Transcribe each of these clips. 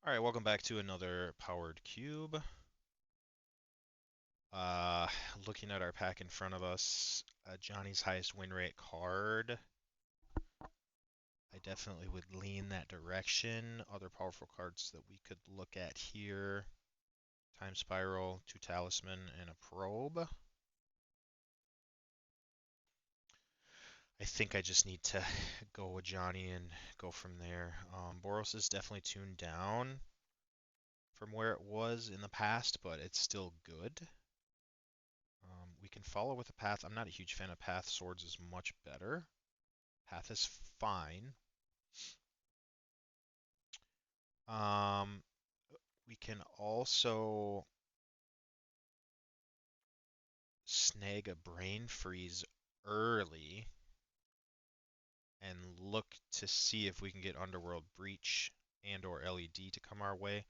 All right, welcome back to another Powered Cube. Looking at our pack in front of us, Johnny's highest win rate card. I definitely would lean that direction. Other powerful cards that we could look at here: Time Spiral, two Talisman, and a Probe. I think I just need to go with Johnny and go from there. Boros is definitely tuned down from where it was in the past, but it's still good. We can follow with a path. I'm not a huge fan of path. Swords is much better. Path is fine. Um, we can also snag a brain freeze early and look to see if we can get Underworld Breach and or LED to come our way.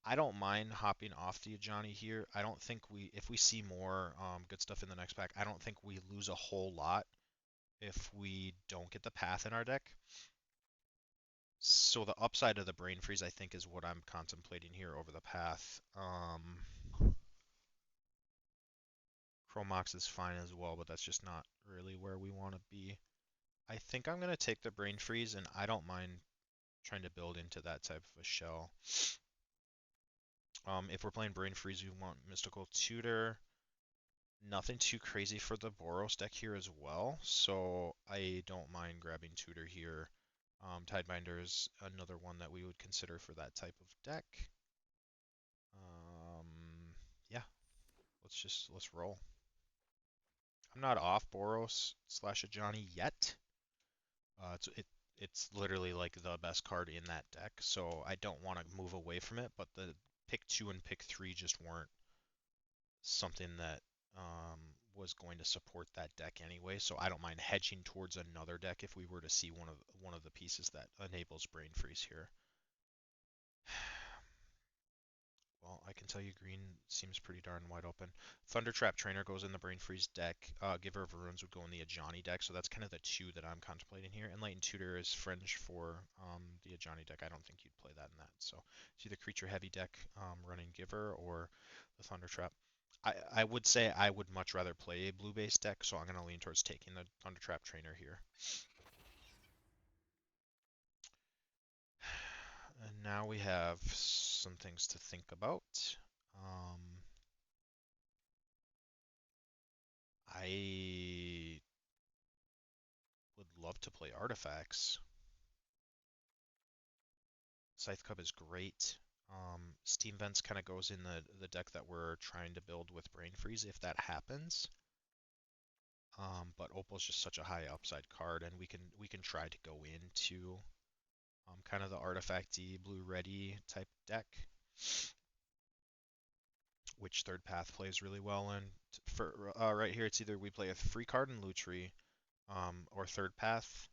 I don't mind hopping off the Ajani here. I don't think if we see more good stuff in the next pack, I don't think we lose a whole lot if we don't get the path in our deck. So the upside of the brain freeze, I think, is what I'm contemplating here over the path. Chromox is fine as well, but that's just not really where we want to be. I think I'm gonna take the brain freeze, and I don't mind trying to build into that type of a shell. If we're playing brain freeze, we want mystical tutor. Nothing too crazy for the Boros deck here as well, so I don't mind grabbing tutor here. Tidebinder is another one that we would consider for that type of deck. Yeah, let's roll. I'm not off Boros slash Ajani yet. It's literally like the best card in that deck, so I don't want to move away from it. But the pick two and pick three just weren't something that was going to support that deck anyway. So I don't mind hedging towards another deck if we were to see one of the pieces that enables Brain Freeze here. Well, I can tell you green seems pretty darn wide open. Thundertrap Trainer goes in the Brain Freeze deck. Giver of Runes would go in the Ajani deck, so that's kind of the two that I'm contemplating here. Enlightened Tutor is fringe for the Ajani deck. I don't think you'd play that in that. So it's either creature heavy deck running Giver or the Thundertrap. I would say I would much rather play a blue base deck, so I'm going to lean towards taking the Thundertrap Trainer here. And now we have some things to think about. Um, I would love to play artifacts. Scythe Cub is great. Steam Vents kind of goes in the deck that we're trying to build with Brain Freeze if that happens. But Opal's just such a high upside card, and we can try to go into kind of the artifacty blue ready type deck, which third path plays really well in. For right here, it's either we play a free card in Lutri, or third path.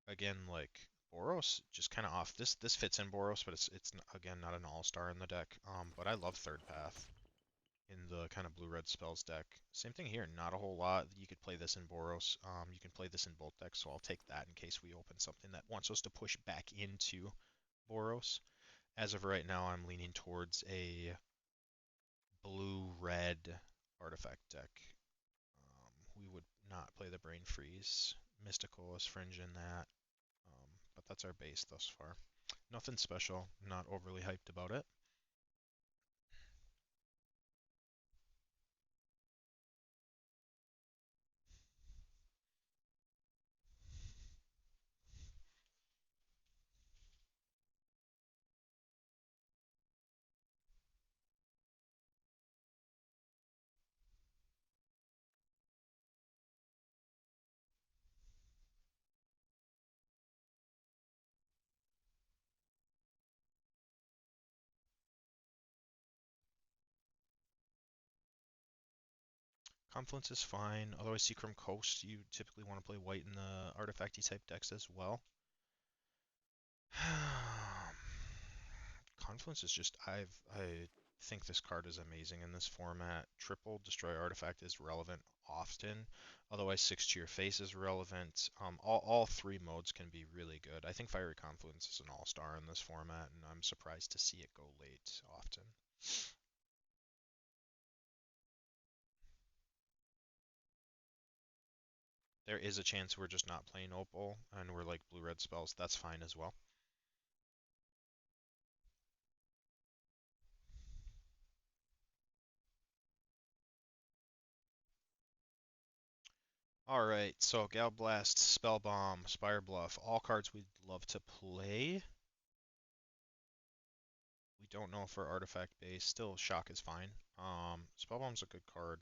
Again, like Boros, just kind of off. This fits in Boros, but it's again not an all-star in the deck. But I love third path in the kind of blue-red spells deck. Same thing here, not a whole lot. You could play this in Boros. You can play this in both decks, so I'll take that in case we open something that wants us to push back into Boros. As of right now, I'm leaning towards a blue-red artifact deck. We would not play the Brain Freeze. Mystical is fringe in that. But that's our base thus far. Nothing special, not overly hyped about it. Confluence is fine, otherwise Seachrome Coast, you typically want to play white in the artifacty type decks as well. Confluence is just, I think this card is amazing in this format. Triple Destroy Artifact is relevant often. Otherwise, Six to Your Face is relevant. All three modes can be really good. I think Fiery Confluence is an all-star in this format, and I'm surprised to see it go late often. There is a chance we're just not playing Opal and we're like blue-red spells. That's fine as well. Alright, so Galblast, Spellbomb, Spire Bluff, all cards we'd love to play. We don't know if we're artifact based. Still, Shock is fine. Spellbomb's a good card.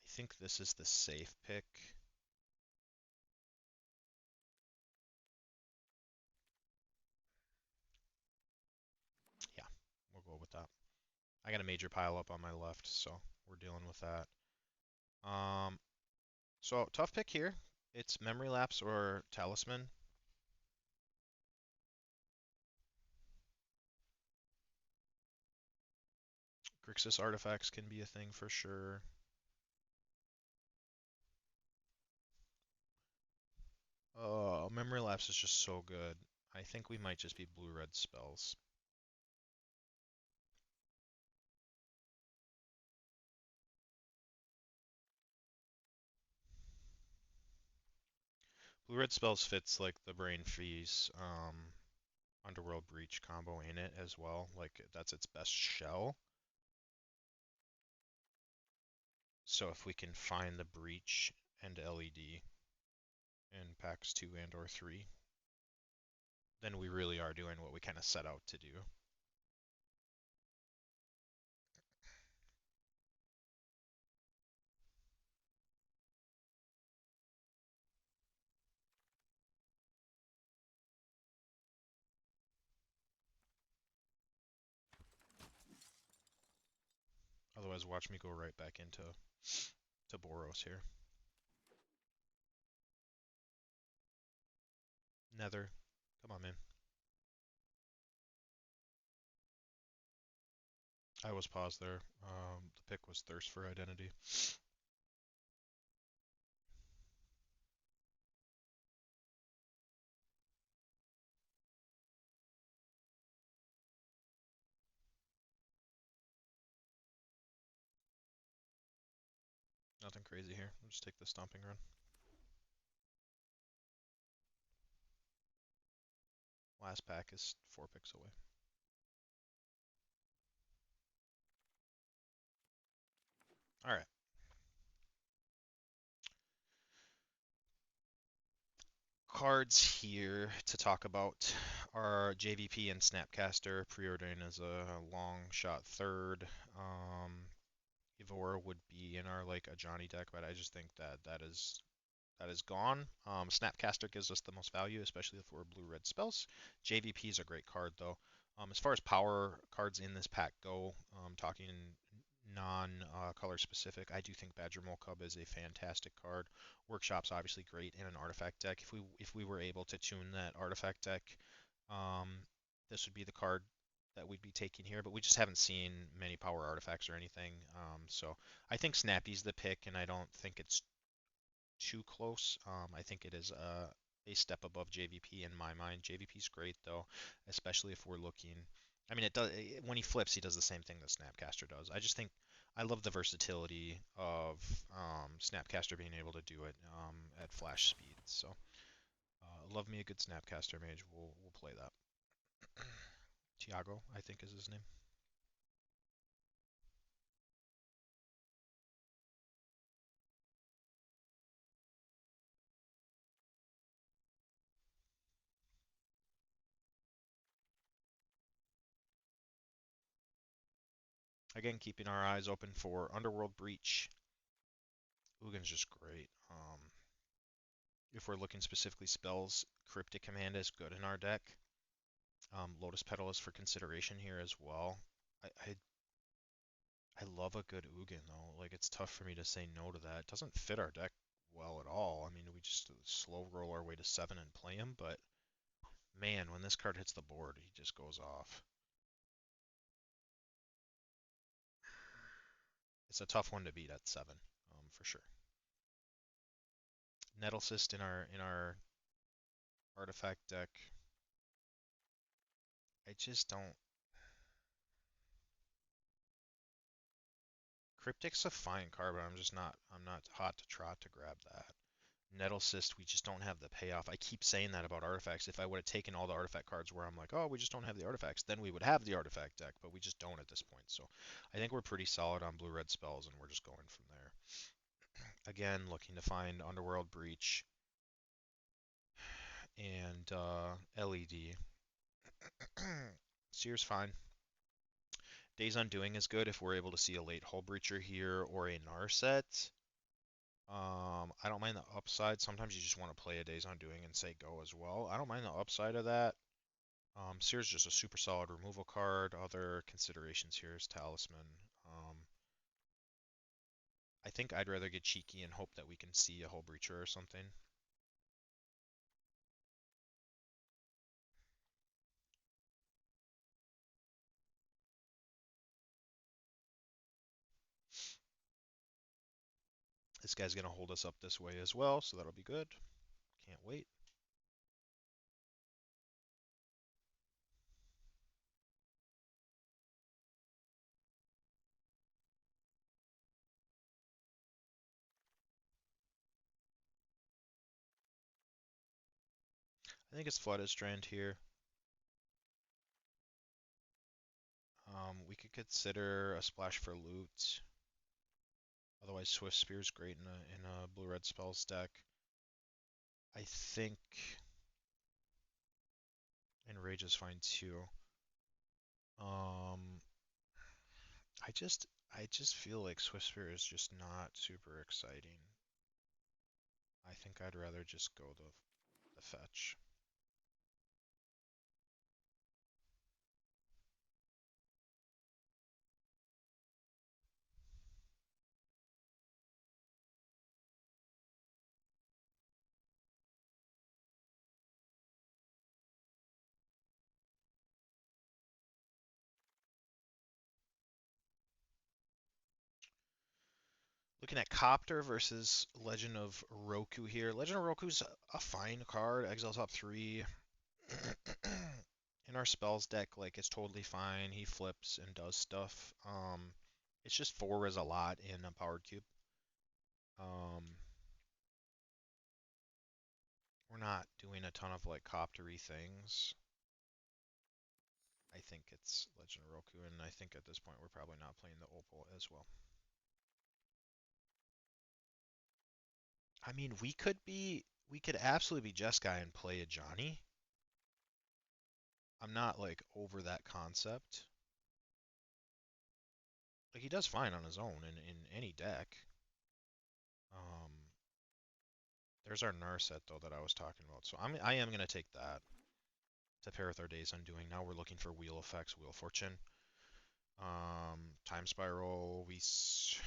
I think this is the safe pick. Yeah, we'll go with that. I got a major pile up on my left, so we're dealing with that. So tough pick here. It's Memory Lapse or Talisman. Grixis artifacts can be a thing for sure. Oh, Memory Lapse is just so good. I think we might just be blue-red spells. Blue-red spells fits like the Brain Freeze, Underworld Breach combo in it as well. Like that's its best shell. So if we can find the Breach and LED in packs 2 and or 3, then we really are doing what we kind of set out to do. Otherwise, watch me go right back into Boros here. Nether, come on, man. I was paused there. The pick was Thirst for Identity. Nothing crazy here. We'll just take the stomping run. Last pack is 4 picks away. Alright. Cards here to talk about are JVP and Snapcaster. Preordain as a long shot third. Evora would be in our like a Johnny deck, but I just think that is gone. Snapcaster gives us the most value, especially if we're blue-red spells. JVP is a great card though. As far as power cards in this pack go, talking non-color specific, I do think Badger Mole Cub is a fantastic card. Workshop's obviously great in an artifact deck. If we were able to tune that artifact deck, um, this would be the card that we'd be taking here, but we just haven't seen many power artifacts or anything. So I think Snappy's the pick, and I don't think it's too close. I think it is a step above JVP in my mind. JVP's great though, especially if we're looking. I mean, it does when he flips, he does the same thing that Snapcaster does. I just think I love the versatility of Snapcaster being able to do it at flash speed. So, love me a good Snapcaster mage. We'll play that. Tiago, I think is his name. Again, keeping our eyes open for Underworld Breach. Ugin's just great. If we're looking specifically spells, Cryptic Command is good in our deck. Lotus Petal is for consideration here as well. I, I I love a good Ugin though. Like it's tough for me to say no to that. It doesn't fit our deck well at all. I mean, we just slow roll our way to 7 and play him, but man, when this card hits the board, he just goes off. It's a tough one to beat at 7, for sure. Nettlecyst in our artifact deck. I just don't. Cryptic's a fine card, but I'm not hot to trot to grab that. Nettlecyst, we just don't have the payoff. I keep saying that about artifacts. If I would have taken all the artifact cards where I'm like, oh, we just don't have the artifacts, then we would have the artifact deck, but we just don't at this point. So I think we're pretty solid on blue-red spells, and we're just going from there. Again, looking to find Underworld Breach and LED. Seer's fine. Days Undoing is good if we're able to see a late Hull Breacher here or a Narset. I don't mind the upside. Sometimes you just want to play a Days Undoing and say go as well. I don't mind the upside of that. Seer's just a super solid removal card. Other considerations here is Talisman. I think I'd rather get cheeky and hope that we can see a Hull Breacher or something. This guy's going to hold us up this way as well, so that'll be good. Can't wait. I think it's Flooded Strand here. We could consider a splash for loot. Otherwise, Swift Spear is great in a blue-red spells deck. I think Enrage is fine too. Um, I just feel like Swift Spear is just not super exciting. I think I'd rather just go the fetch. Looking at Copter versus Legend of Roku here. Legend of Roku's a fine card. Exile top 3. In our spells deck, like, it's totally fine. He flips and does stuff. It's just 4 is a lot in a powered cube. We're not doing a ton of like coptery things. I think it's Legend of Roku, and I think at this point we're probably not playing the Opal as well. I mean, we could absolutely be Jeskai and play a Johnny. I'm not like over that concept. Like, he does fine on his own in any deck. Um, there's our Narset though that I was talking about. So I am gonna take that to pair with our Days Undoing. Now we're looking for wheel effects, Wheel of Fortune. Time Spiral, was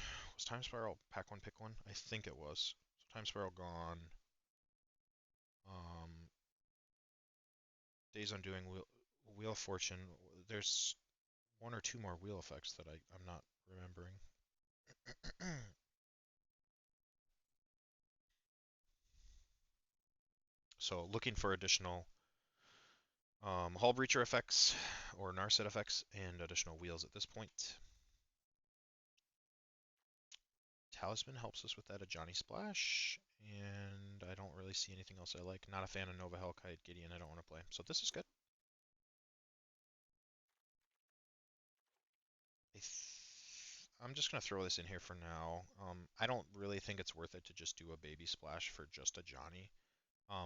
Time Spiral pack one, pick one? I think it was. So Time Spiral gone. Um, Days Undoing, Wheel of Fortune. There's one or two more wheel effects that I'm not remembering. So looking for additional Hull Breacher effects or Narset effects and additional wheels at this point. Talisman helps us with that, a Johnny Splash, and I don't really see anything else I like. Not a fan of Nova Hellkite, Gideon I don't want to play. So this is good. I'm just going to throw this in here for now. I don't really think it's worth it to just do a baby splash for just a Johnny.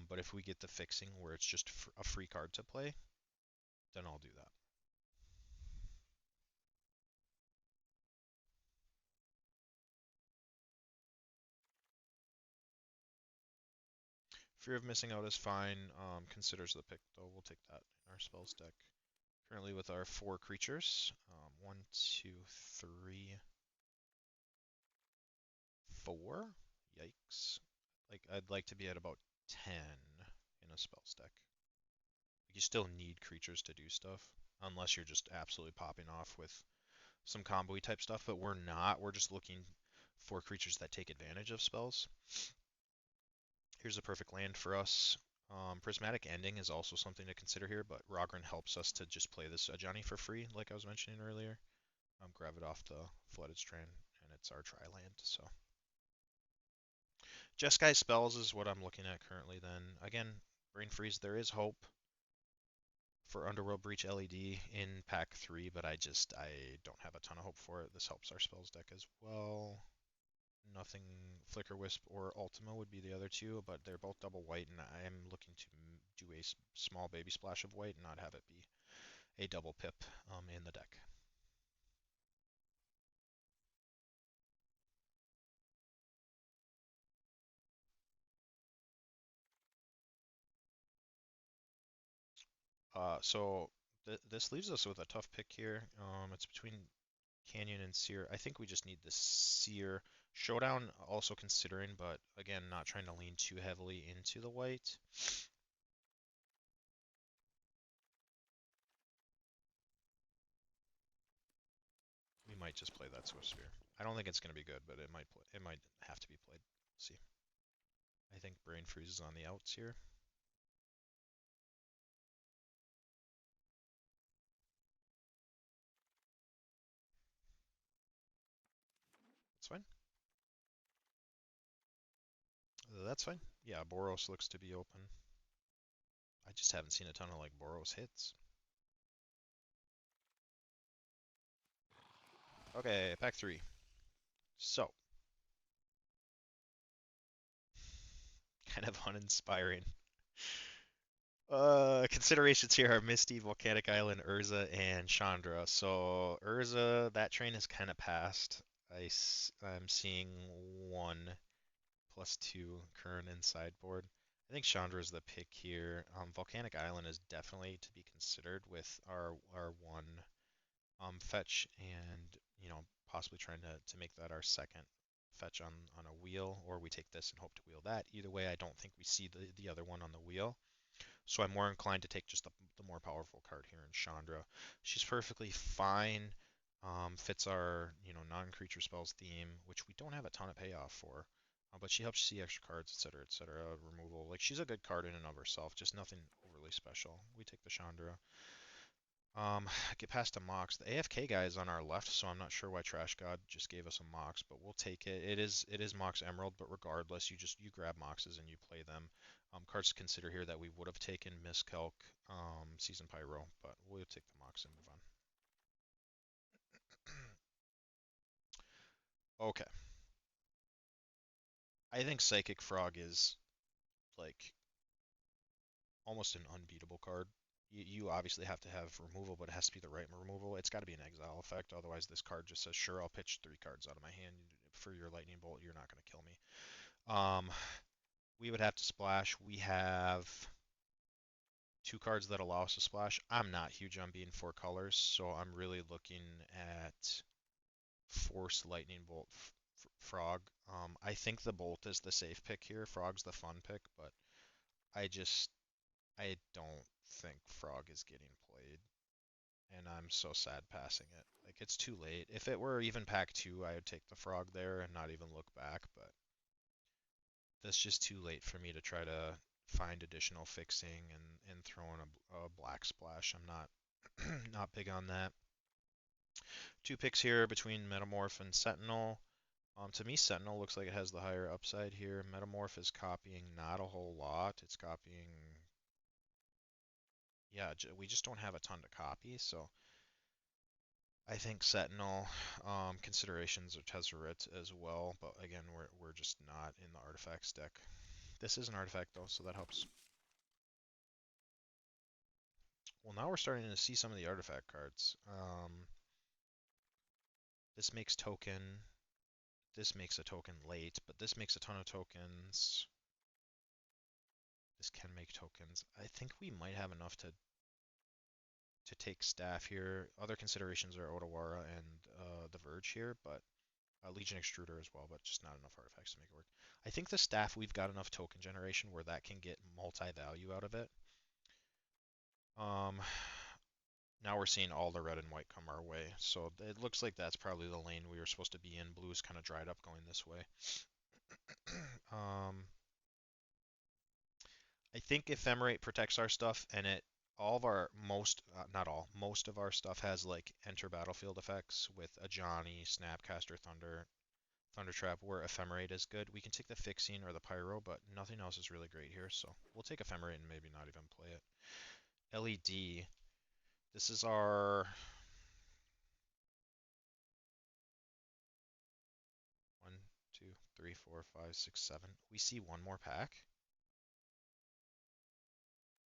But if we get the fixing where it's just a free card to play, then I'll do that. Fear of missing out is fine. Considers the pick though. We'll take that in our spells deck. Currently with our 4 creatures. 1, 2, 3, 4. Yikes. Like, I'd like to be at about 10 in a spells deck. You still need creatures to do stuff, unless you're just absolutely popping off with some combo-y type stuff, but we're not. We're just looking for creatures that take advantage of spells. Here's a perfect land for us. Prismatic Ending is also something to consider here, but Rogren helps us to just play this Ajani for free, like I was mentioning earlier. Grab it off the Flooded Strand, and it's our tri-land, so. Jeskai spells is what I'm looking at currently then. Again, Brain Freeze, there is hope for Underworld Breach LED in pack 3, but I don't have a ton of hope for it. This helps our spells deck as well. Nothing, Flicker Wisp or Ultima would be the other two, but they're both double white, and I am looking to do a small baby splash of white and not have it be a double pip in the deck. So this leaves us with a tough pick here. It's between Canyon and Seer. I think we just need the Seer. Showdown also considering, but again, not trying to lean too heavily into the white. We might just play that Swift Spear. I don't think it's going to be good, but it might have to be played. Let's see. I think Brain Freeze is on the outs here. That's fine. That's fine. Yeah, Boros looks to be open. I just haven't seen a ton of like Boros hits. Okay, pack 3. So, kind of uninspiring. Considerations here are Misty, Volcanic Island, Urza, and Chandra. So Urza, that train has kind of passed. I'm seeing 1+2 current and sideboard. I think Chandra is the pick here. Volcanic Island is definitely to be considered with our one fetch, and possibly trying to make that our second fetch on a wheel, or we take this and hope to wheel that. Either way, I don't think we see the other one on the wheel. So I'm more inclined to take just the more powerful card here in Chandra. She's perfectly fine. Fits our non-creature spells theme, which we don't have a ton of payoff for. But she helps you see extra cards, etc., etc. Removal. Like she's a good card in and of herself, just nothing overly special. We take the Chandra. Get past a Mox. The AFK guy is on our left, so I'm not sure why Trash God just gave us a Mox, but we'll take it. It is Mox Emerald, but regardless, you grab Moxes and you play them. Cards to consider here that we would have taken Miscalc, Season Pyro, but we'll take the Mox and move on. Okay. I think Psychic Frog is like almost an unbeatable card. You obviously have to have removal, but it has to be the right removal. It's got to be an exile effect, otherwise this card just says, sure, I'll pitch 3 cards out of my hand for your lightning bolt. You're not going to kill me. We would have to splash. We have 2 cards that allow us to splash. I'm not huge on being 4 colors, so I'm really looking at Force Lightning Bolt Frog. I think the Bolt is the safe pick here. Frog's the fun pick, but I don't think Frog is getting played, and I'm so sad passing it. Like, it's too late. If it were even pack 2, I would take the Frog there and not even look back, but that's just too late for me to try to find additional fixing and throw in a black splash. I'm not big on that. 2 picks here between Metamorph and Sentinel. To me, Sentinel looks like it has the higher upside here. Metamorph is copying not a whole lot. It's copying, yeah, we just don't have a ton to copy, so I think Sentinel, considerations are Tezzeret as well, but again, we're just not in the artifacts deck. This is an artifact though, so that helps. Well, now we're starting to see some of the artifact cards. This makes token. This makes a token late, but this makes a ton of tokens. This can make tokens. I think we might have enough to take staff here. Other considerations are Otawara and the Verge here, but Legion Extruder as well, but just not enough artifacts to make it work. I think the staff, we've got enough token generation where that can get multi-value out of it. Now we're seeing all the red and white come our way, so it looks like that's probably the lane we were supposed to be in. Blue's kind of dried up going this way. I think Ephemerate protects our stuff, and it all of our most not all most of our stuff has like enter battlefield effects with a Johnny, Snapcaster, Thunder Trap, where Ephemerate is good. We can take the Fixing or the Pyro, but nothing else is really great here, so we'll take Ephemerate and maybe not even play it. LED. This is our 1, 2, 3, 4, 5, 6, 7. We see one more pack.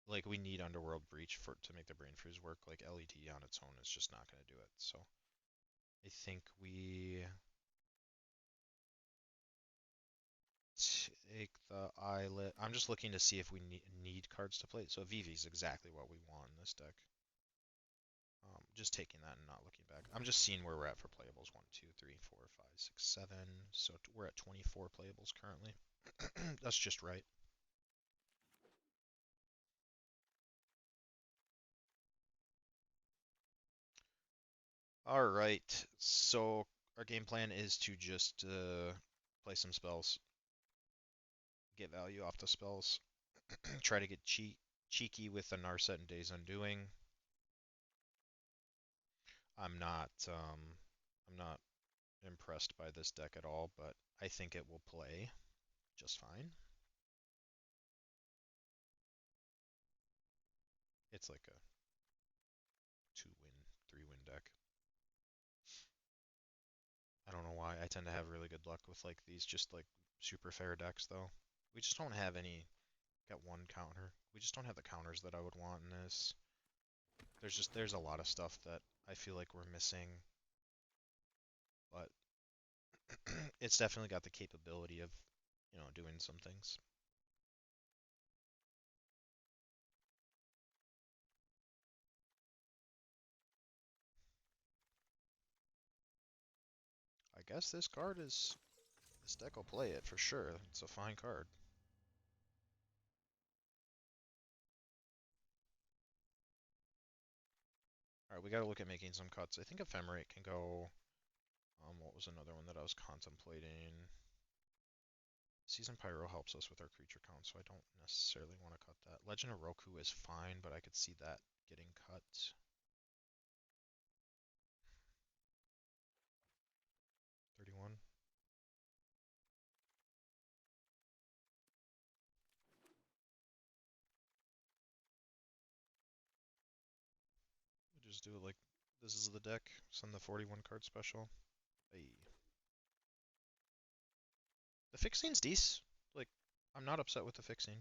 Like we need Underworld Breach for to make the Brain Freeze work. Like LED on its own is just not going to do it. So I think we take the Eyelet. I'm just looking to see if we need cards to play. So VV is exactly what we want in this deck. Just taking that and not looking back. I'm just seeing where we're at for playables. 1, 2, 3, 4, 5, 6, 7. So we're at 24 playables currently. That's just right. All right. So our game plan is to just play some spells, get value off the spells, try to get cheeky with the Narset and Days Undoing. I'm not impressed by this deck at all, but I think it will play just fine. It's like a 2-win, 3-win deck. I don't know why. I tend to have really good luck with like these just like super fair decks though. We just don't have any. Got one counter. We just don't have the counters that I would want in this. There's a lot of stuff that I feel like we're missing, but it's definitely got the capability of, doing some things. I guess this deck will play it for sure. It's a fine card. All right, we got to look at making some cuts. I think Ephemerate can go. What was another one that I was contemplating? Season Pyro helps us with our creature count, so I don't necessarily want to cut that. Legend of Roku is fine, but I could see that getting cut. 31. We just do it like this is the deck. Send the 41 card special. Hey. The fixing's decent. Like, I'm not upset with the fixing.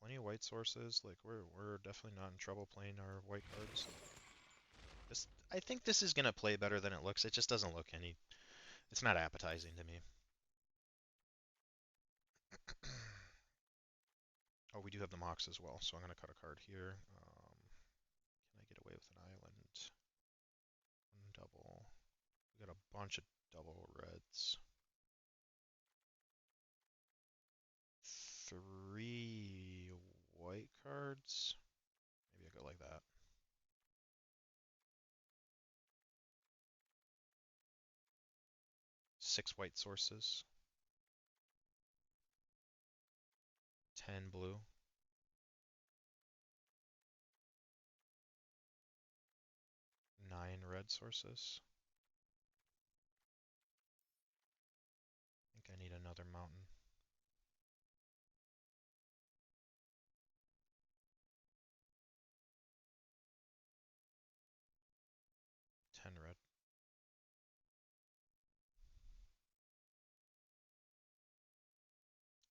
Plenty of white sources. Like, we're definitely not in trouble playing our white cards. I think this is gonna play better than it looks. It just doesn't look any. It's not appetizing to me. Oh, we do have the Mox as well, so I'm gonna cut a card here. Can I get away with an island? One double. We got a bunch of double reds. 3 white cards. Maybe I go like that. 6 white sources. 10 blue. 9 red sources. I think I need another mountain. 10 red.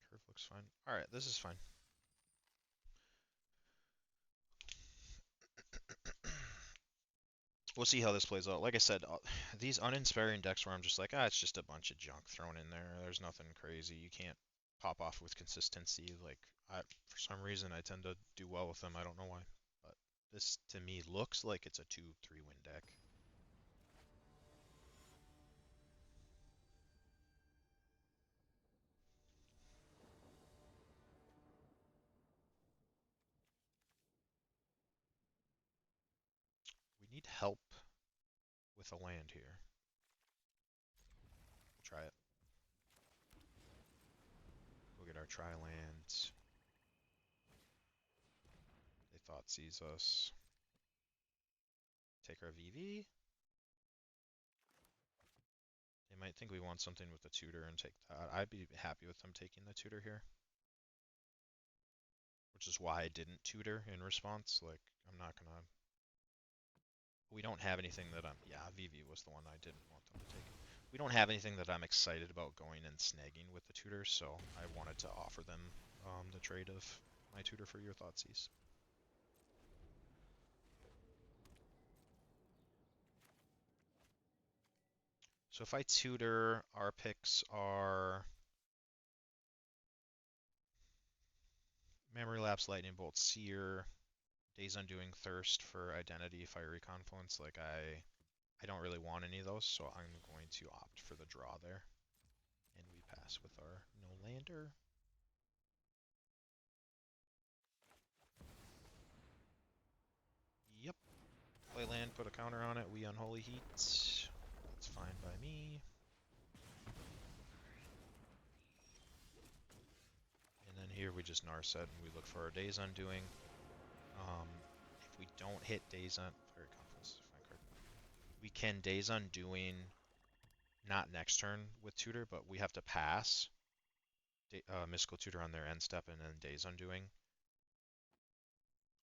Curve looks fine. Alright, this is fine. We'll see how this plays out. Like I said, these uninspiring decks where I'm just like, it's just a bunch of junk thrown in there. There's nothing crazy. You can't pop off with consistency. Like, for some reason, I tend to do well with them. I don't know why. But this, to me, looks like it's a 2-3 win deck. We need help with a land here. Try it. Go get our tri-lands. They thought sees us. Take our VV. They might think we want something with the tutor and take that. I'd be happy with them taking the tutor here. Which is why I didn't tutor in response. Like, I'm not gonna... We don't have anything that I'm... Yeah, VV was the one I didn't want them to take. We don't have anything that I'm excited about going and snagging with the tutor, so I wanted to offer them the trade of my tutor for your Thoughtseize. So if I tutor, our picks are Memory Lapse, Lightning Bolt, Seer, Days Undoing, Thirst for Identity, Fiery Confluence. Like I don't really want any of those, so I'm going to opt for the draw there. And we pass with our no lander. Yep. Play land, put a counter on it, we Unholy Heat. That's fine by me. And then here we just Narset and we look for our Days Undoing. If we don't hit Days on... Very Confluence, fine card. We can Days Undoing not next turn with Tutor, but we have to pass Mystical Tutor on their end step and then Days Undoing.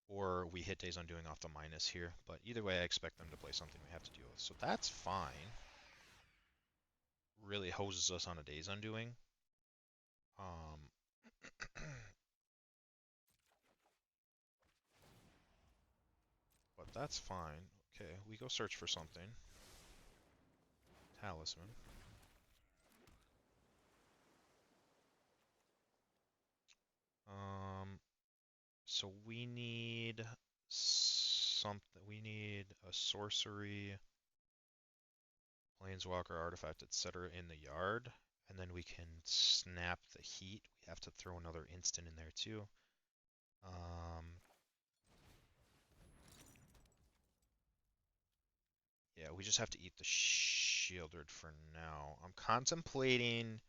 Or we hit Days Undoing off the minus here. But either way, I expect them to play something we have to deal with. So that's fine. Really hoses us on a Days Undoing. But that's fine. Okay, we go search for something. Talisman. So we need something. We need a sorcery, planeswalker, artifact, etc. in the yard, and then we can snap the heat. We have to throw another instant in there too. Yeah, we just have to eat the Shieldred for now. I'm contemplating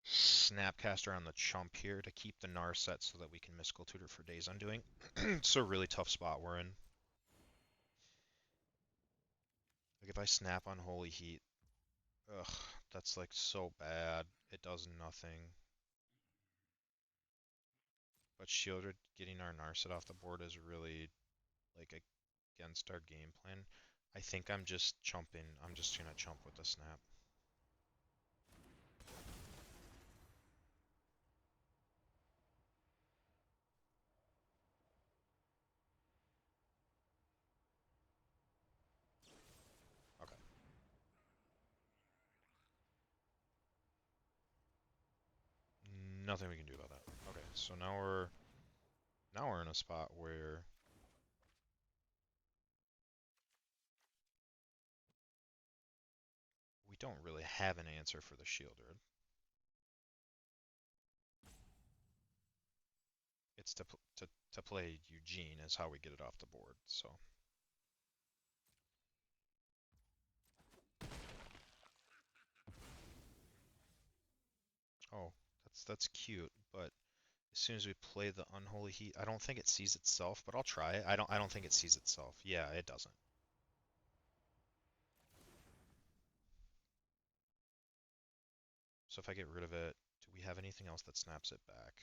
Snapcaster on the chump here to keep the Narset so that we can Mystical Tutor for Days Undoing. It's a really tough spot we're in. Like if I snap on Holy Heat, ugh, that's like so bad. It does nothing. But Shieldred getting our Narset off the board is really like against our game plan. I think I'm just chumping. I'm just gonna chump with the snap. Okay. Nothing we can do about that. Okay, so now we're in a spot where we don't really have an answer for the Shieldred. It's to play Eugene is how we get it off the board. So. Oh, that's cute, but as soon as we play the Unholy Heat, I don't think it sees itself, but I'll try it. I don't think it sees itself. Yeah, it doesn't. So if I get rid of it, do we have anything else that snaps it back?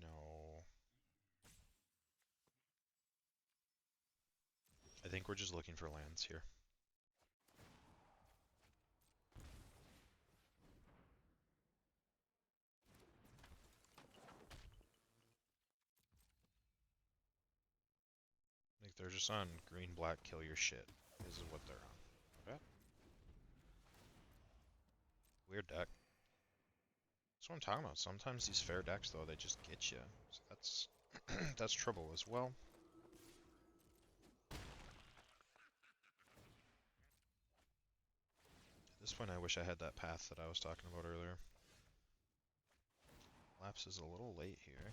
No. I think we're just looking for lands here. Like they're just on green, black, kill your shit. This is what they're on. Okay. Weird deck. That's what I'm talking about. Sometimes these fair decks, though, they just get you. So that's that's trouble as well. this point, I wish I had that path that I was talking about earlier. Lapse is a little late here.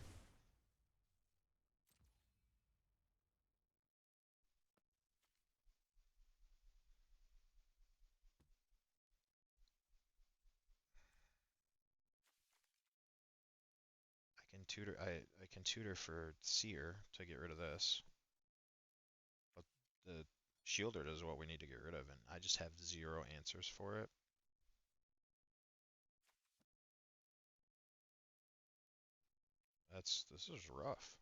I can tutor for Seer to get rid of this, but the Shielder is what we need to get rid of, and I just have zero answers for it. This is rough.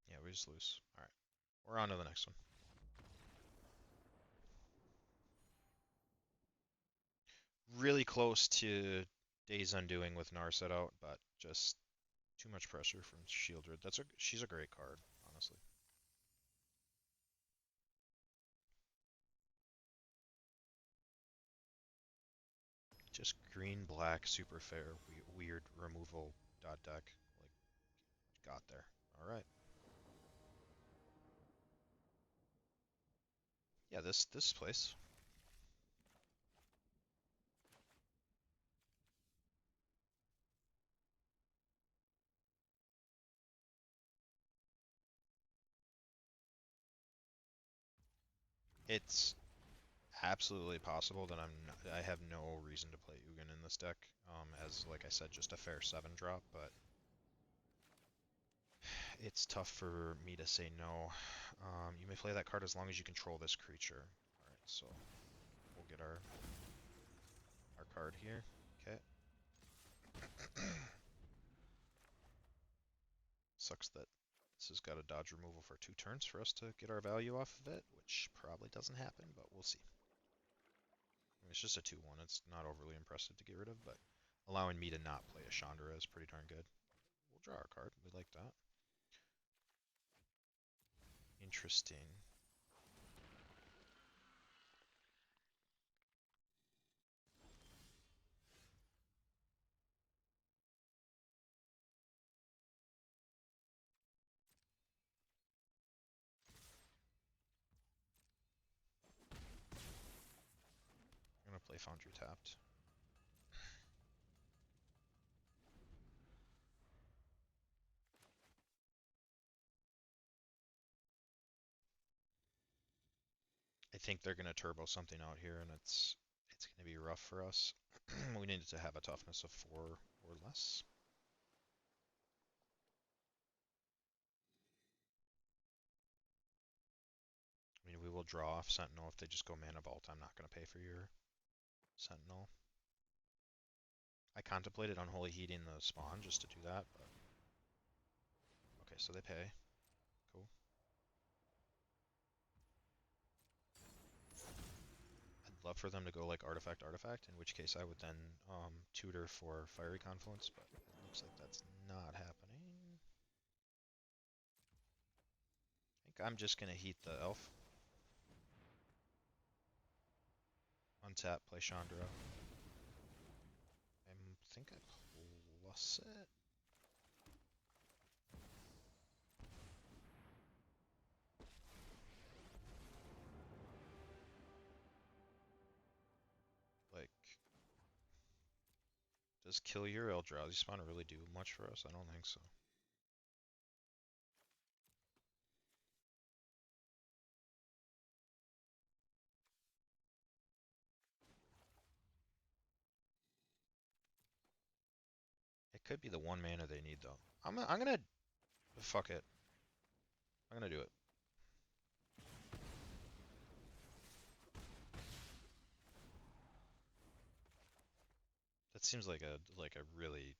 Yeah, we just lose. All right, we're on to the next one. Really close to Days Undoing with Narset out, but just too much pressure from Shieldred. She's a great card, honestly. Just green black super fair weird removal dot deck. Like got there. All right. Yeah, this place. It's absolutely possible that I have no reason to play Ugin in this deck, as like I said, just a fair 7 drop, but it's tough for me to say no. You may play that card as long as you control this creature. Alright, so we'll get our card here. Okay. Sucks that this has got a dodge removal for 2 turns for us to get our value off of it, which probably doesn't happen, but we'll see. I mean, it's just a 2/1. It's not overly impressive to get rid of, but allowing me to not play a Chandra is pretty darn good. We'll draw our card. We like that. Interesting. I'm gonna play Foundry tapped. I think they're gonna turbo something out here, and it's gonna be rough for us. We need to have a toughness of 4 or less. I mean, we will draw off Sentinel if they just go Mana Vault. I'm not gonna pay for your Sentinel. I contemplated Unholy Heating the spawn just to do that, but okay, so they pay. Cool. I'd love for them to go like Artifact, Artifact, in which case I would then tutor for Fiery Confluence, but it looks like that's not happening. I think I'm just gonna heat the Elf. Untap, play Chandra. I think I plus it. Like, does kill your Eldrazi spawn really do much for us? I don't think so. It could be the 1 mana they need though. I'm gonna fuck it. I'm gonna do it. That seems like a really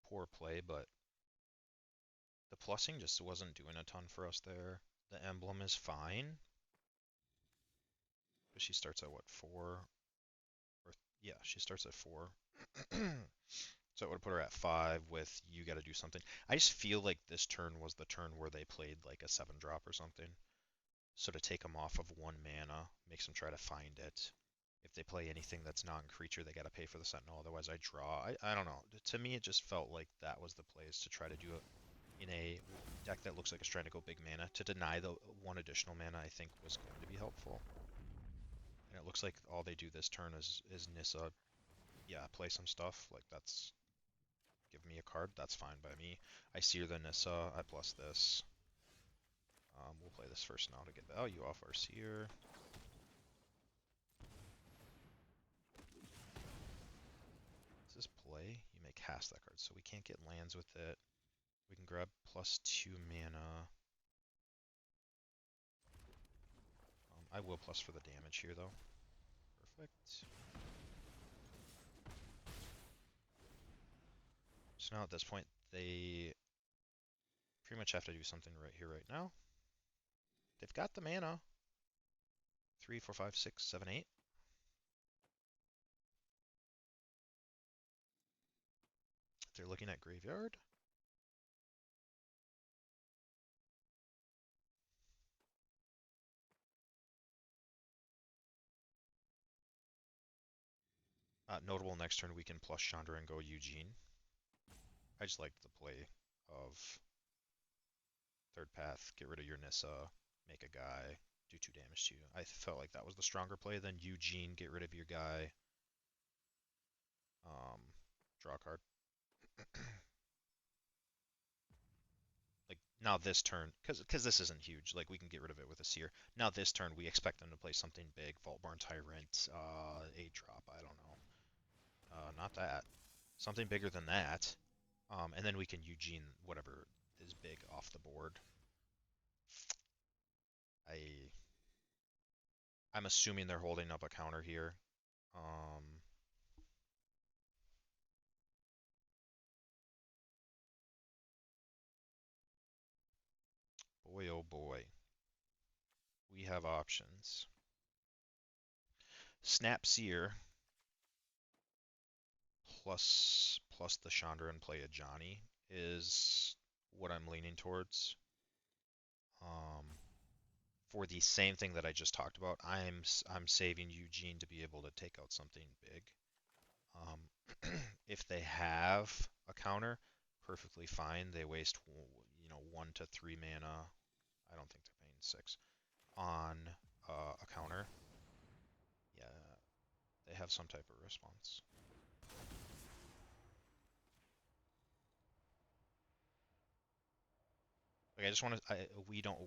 poor play, but the plussing just wasn't doing a ton for us there. The emblem is fine, but she starts at what, 4? Or yeah, she starts at 4. So it would put her at 5 with you got to do something. I just feel like this turn was the turn where they played like a 7 drop or something. So to take them off of 1 mana makes them try to find it. if they play anything that's non-creature, they gotta pay for the Sentinel, otherwise I draw. I don't know. To me, it just felt like that was the plays to try to do it in a deck that looks like it's trying to go big mana. To deny the one additional mana, I think was going to be helpful. And it looks like all they do this turn is Nissa. Yeah, play some stuff. Like, that's... Give me a card, that's fine by me. I sear the Nissa, I plus this. We'll play this first now to get value off our seer. Does this play? You may cast that card, so we can't get lands with it. We can grab +2 mana. I will plus for the damage here, though. Perfect. So now at this point, they pretty much have to do something right here, right now. They've got the mana. 3, 4, 5, 6, 7, 8. They're looking at graveyard. Notable next turn we can plus Chandra and go Eugene. I just liked the play of third path, get rid of your Nissa, make a guy, do 2 damage to you. I felt like that was the stronger play than Eugene, get rid of your guy, draw a card. Like, now this turn, because this isn't huge, like, we can get rid of it with a Seer. Now this turn, we expect them to play something big, Vaultborn Tyrant, 8-drop, I don't know. Not that. Something bigger than that. And then we can Eugene whatever is big off the board. I'm assuming they're holding up a counter here. Boy, oh boy. We have options. Snap Seer plus the Chandra and play a Johnny is what I'm leaning towards. For the same thing that I just talked about, I'm saving Eugene to be able to take out something big. If they have a counter, perfectly fine. They waste 1 to 3 mana. I don't think they're paying 6 on a counter. Yeah, they have some type of response. Like, I just want to. We don't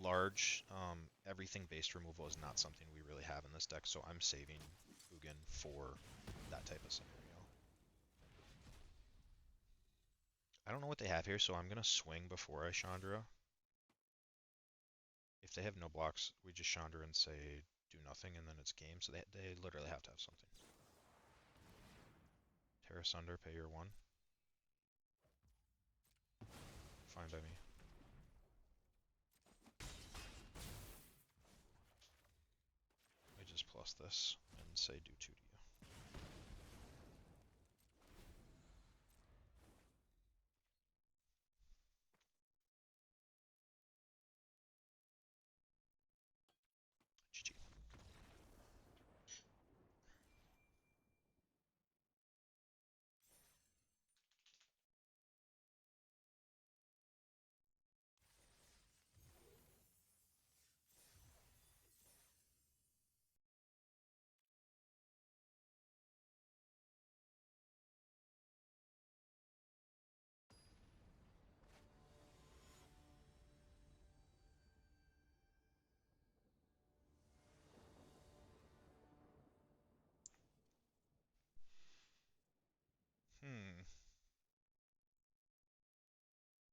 large. Everything based removal is not something we really have in this deck, so I'm saving Ugin for that type of scenario. I don't know what they have here, so I'm gonna swing before I Chandra. If they have no blocks, we just Chandra and say do nothing, and then it's game. So they literally have to have something. Tear Asunder, pay your 1. Fine by me. I just plus this and say do 2 to you. GG.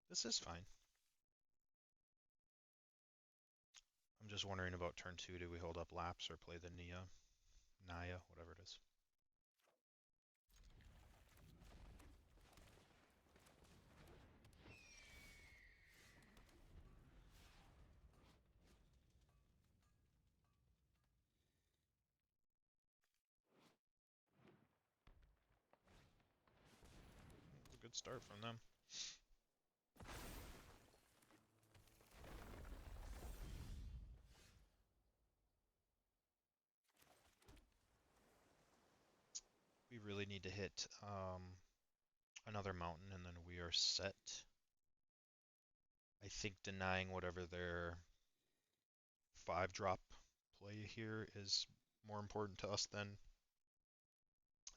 This is fine. I'm just wondering about turn 2. Do we hold up Lapse or play the Naya, whatever it is? It's a good start from them. We really need to hit another mountain and then we are set. I think denying whatever their 5-drop play here is more important to us than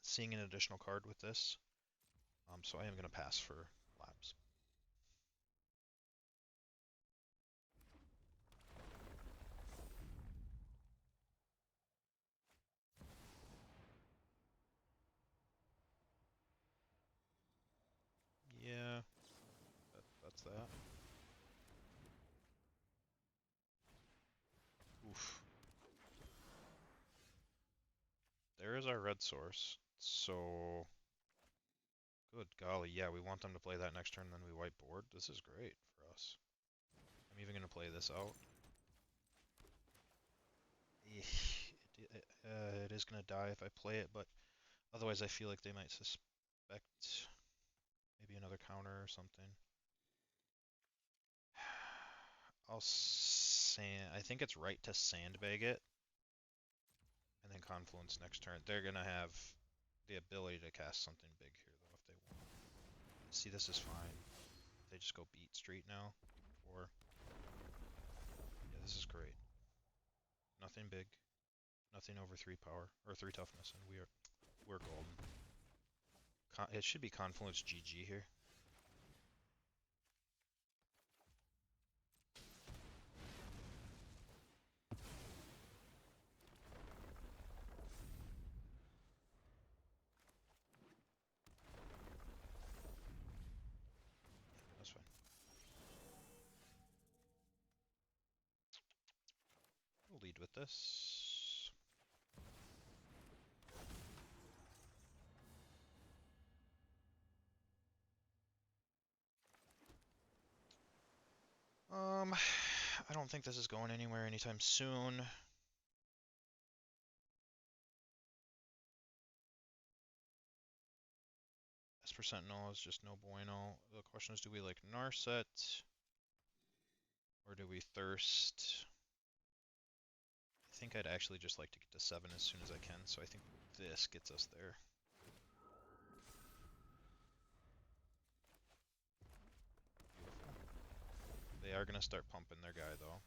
seeing an additional card with this. So I am going to pass for Labs. Yeah, that's that. Oof. There is our red source. So, good golly, yeah, we want them to play that next turn, then we wipe board. This is great for us. I'm even going to play this out. It is going to die if I play it, but otherwise I feel like they might suspect maybe another counter or something. I think it's right to sandbag it, and then Confluence next turn. They're gonna have the ability to cast something big here, though, if they want. See, this is fine. They just go beat street now, or yeah, this is great. Nothing big, nothing over 3 power or 3 toughness, and we're golden. It should be Confluence GG here. That's fine. We'll lead with this. I don't think this is going anywhere anytime soon. S% null is just no bueno. The question is, do we like Narset? Or do we Thirst? I think I'd actually just like to get to 7 as soon as I can, so I think this gets us there. Beautiful. They are going to start pumping their guy, though.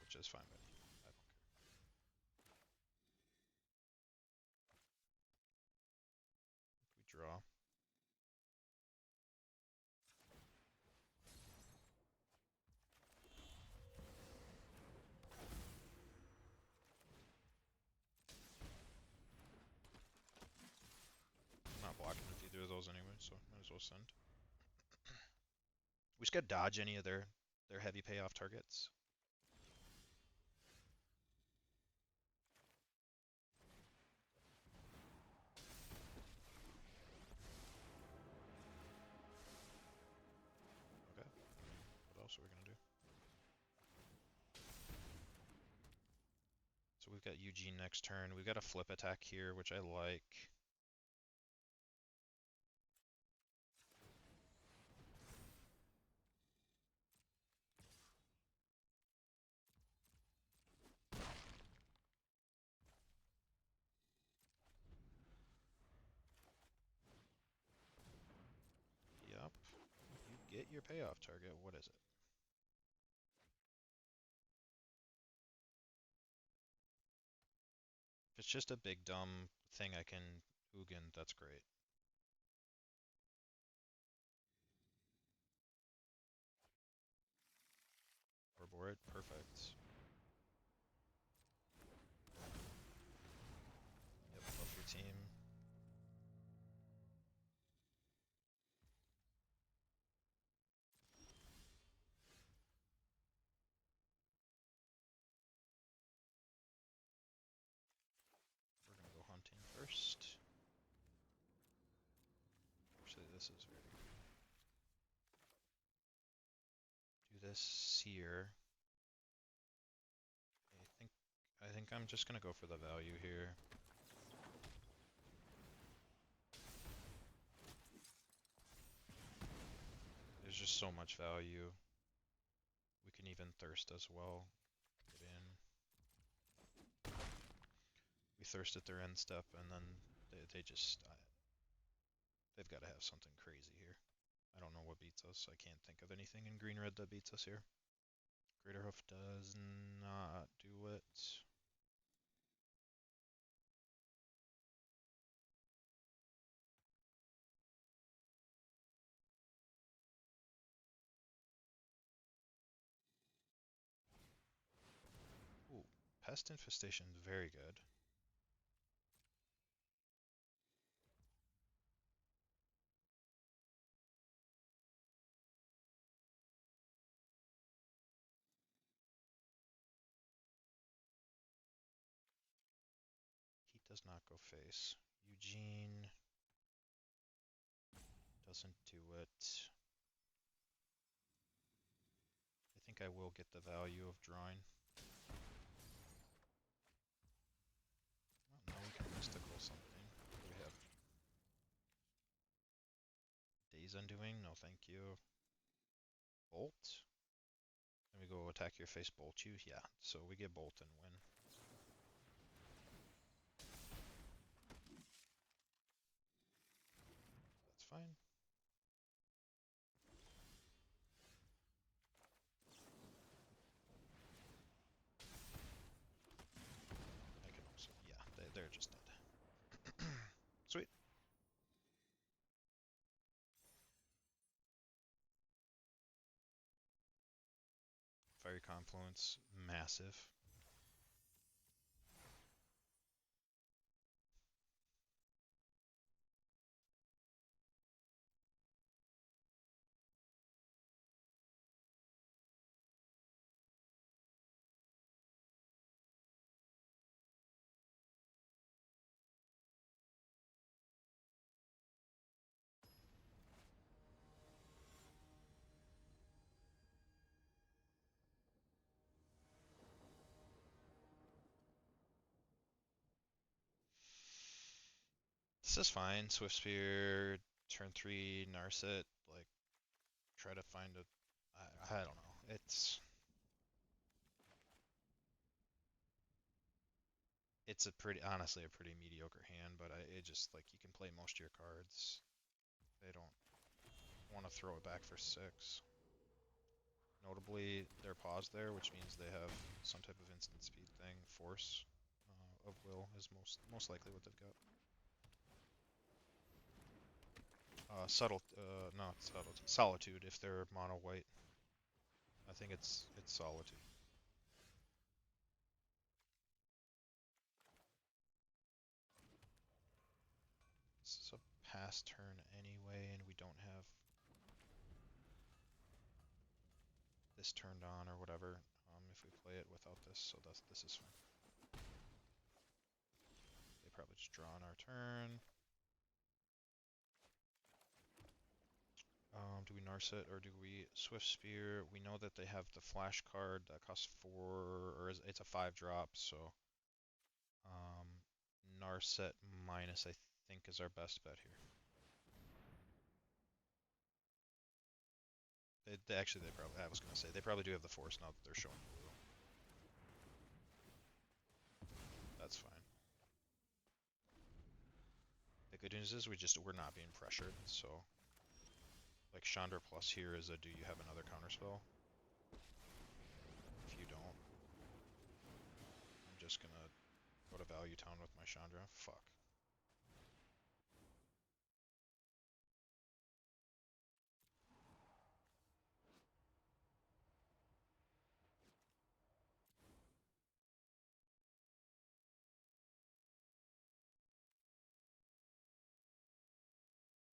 Which is fine by me. I don't care. We draw. I'm not blocking with either of those anyway, so might as well send. We just got to dodge any of their heavy payoff targets. Okay. What else are we going to do? So we've got Eugene next turn. We've got a flip attack here, which I like. Yup. You get your payoff target. What is it? If it's just a big dumb thing I can Ugin, that's great. Or board, perfect. Yep, buff your team. We're gonna go hunting first. Actually, this is very good. Do this here. I think I'm just gonna go for the value here. There's just so much value. We can even thirst as well. Get in. We thirst at their end step, and then they just they've got to have something crazy here. I don't know what beats us. I can't think of anything in green-red that beats us here. Greater Hoof does not do it. Ooh, Pest Infestation is very good. He does not go face. Eugene doesn't do it. I think I will get the value of drawing. Well, now we can mystical something. What do we have? Days Undoing? No, thank you. Bolt? And we go attack your face, bolt you? Yeah, so we get bolt and win. That's fine. I can also, yeah, they're just dead. Sweet. Fiery Confluence, massive. This is fine. Swift Spear, turn 3, Narset, like, try to find a... I don't know. It's a pretty, honestly, a pretty mediocre hand, but it just, like, you can play most of your cards. They don't want to throw it back for 6. Notably, they're paused there, which means they have some type of instant speed thing. Force of Will is most likely what they've got. No, it's Solitude if they're mono white. I think it's Solitude. This is a pass turn anyway, and we don't have this turned on or whatever. If we play it without this, so this is fine. They probably just draw on our turn. Do we Narset or do we Swift Spear? We know that they have the flash card that costs 4, or it's a 5-drop, so Narset minus I think is our best bet here. They probably, I was gonna say, they probably do have the force now that they're showing blue. That's fine. The good news is we're not being pressured, so like Chandra plus here is a do you have another counterspell? If you don't, I'm just gonna go to Value Town with my Chandra. Fuck.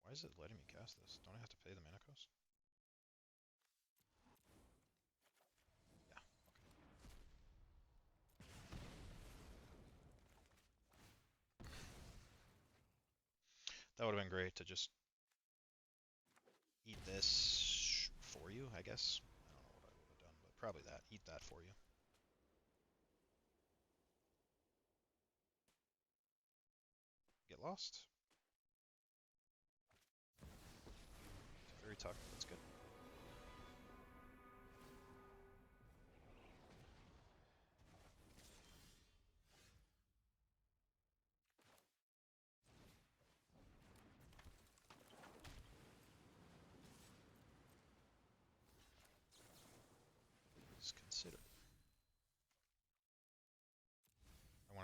Why is it letting me cast this? Don't I have to pay the mana cost? Yeah, okay. That would have been great to just eat this for you, I guess. I don't know what I would have done, but probably that. Eat that for you. Get lost. Very tough. That's good.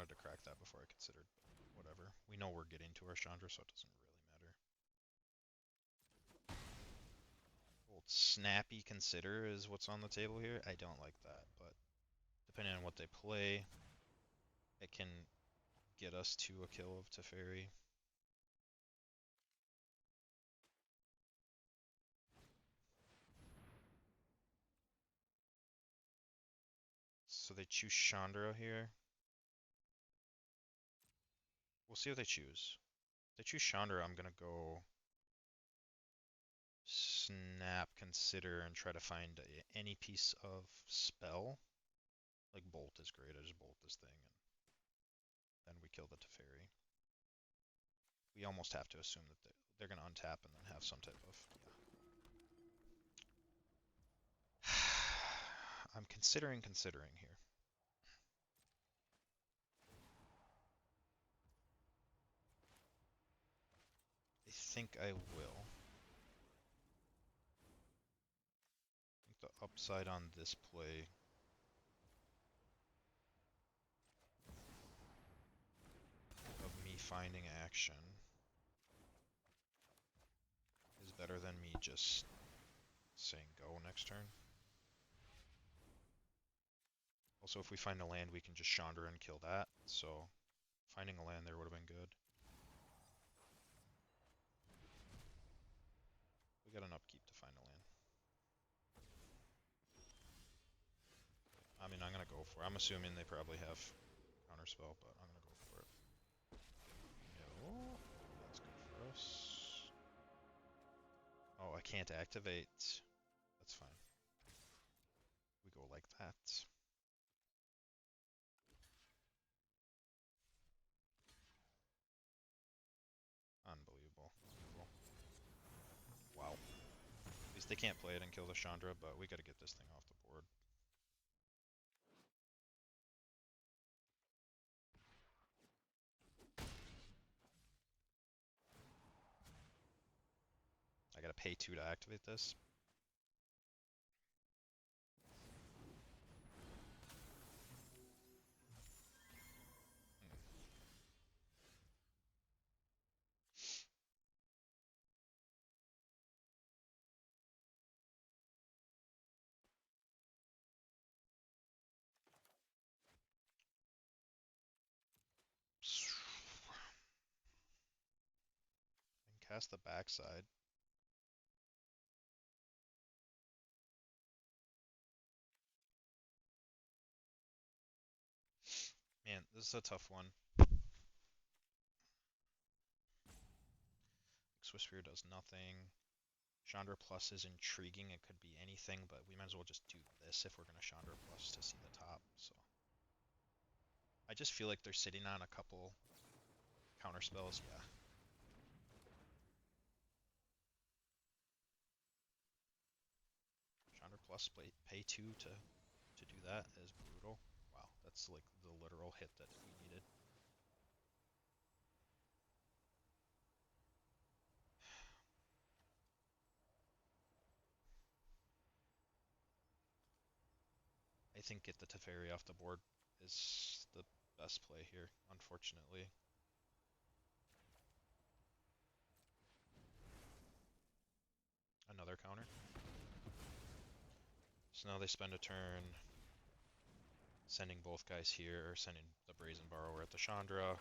wanted to crack that before I considered, but whatever. We know we're getting to our Chandra, so it doesn't really matter. Old snappy consider is what's on the table here. I don't like that, but depending on what they play, it can get us to a kill of Teferi. So they choose Chandra here. We'll see what they choose. If they choose Chandra, I'm gonna go snap, consider, and try to find any piece of spell. Like Bolt is great, I just bolt this thing, and then we kill the Teferi. We almost have to assume that they're gonna untap and then have some type of, yeah. I'm considering here. I think I will. I think the upside on this play of me finding action is better than me just saying go next turn. Also, if we find a land, we can just Chandra and kill that, so finding a land there would have been good. We got an upkeep to find a land. I mean, I'm gonna go for it. I'm assuming they probably have counterspell, but I'm gonna go for it. No, that's good for us. Oh, I can't activate. That's fine. We go like that. Unbelievable. Cool. Wow. At least they can't play it and kill the Chandra, but we gotta get this thing off the board. I gotta pay 2 to activate this. And cast the backside. Man, this is a tough one. Swiftspear does nothing. Chandra Plus is intriguing. It could be anything, but we might as well just do this if we're going to Chandra Plus to see the top. So I just feel like they're sitting on a couple counter spells. Yeah. Chandra Plus pay 2 to do that is brutal. Wow, that's like the literal hit that we needed. I think get the Teferi off the board is the best play here, unfortunately. Another counter. So now they spend a turn sending both guys here, or sending the Brazen Borrower at the Chandra.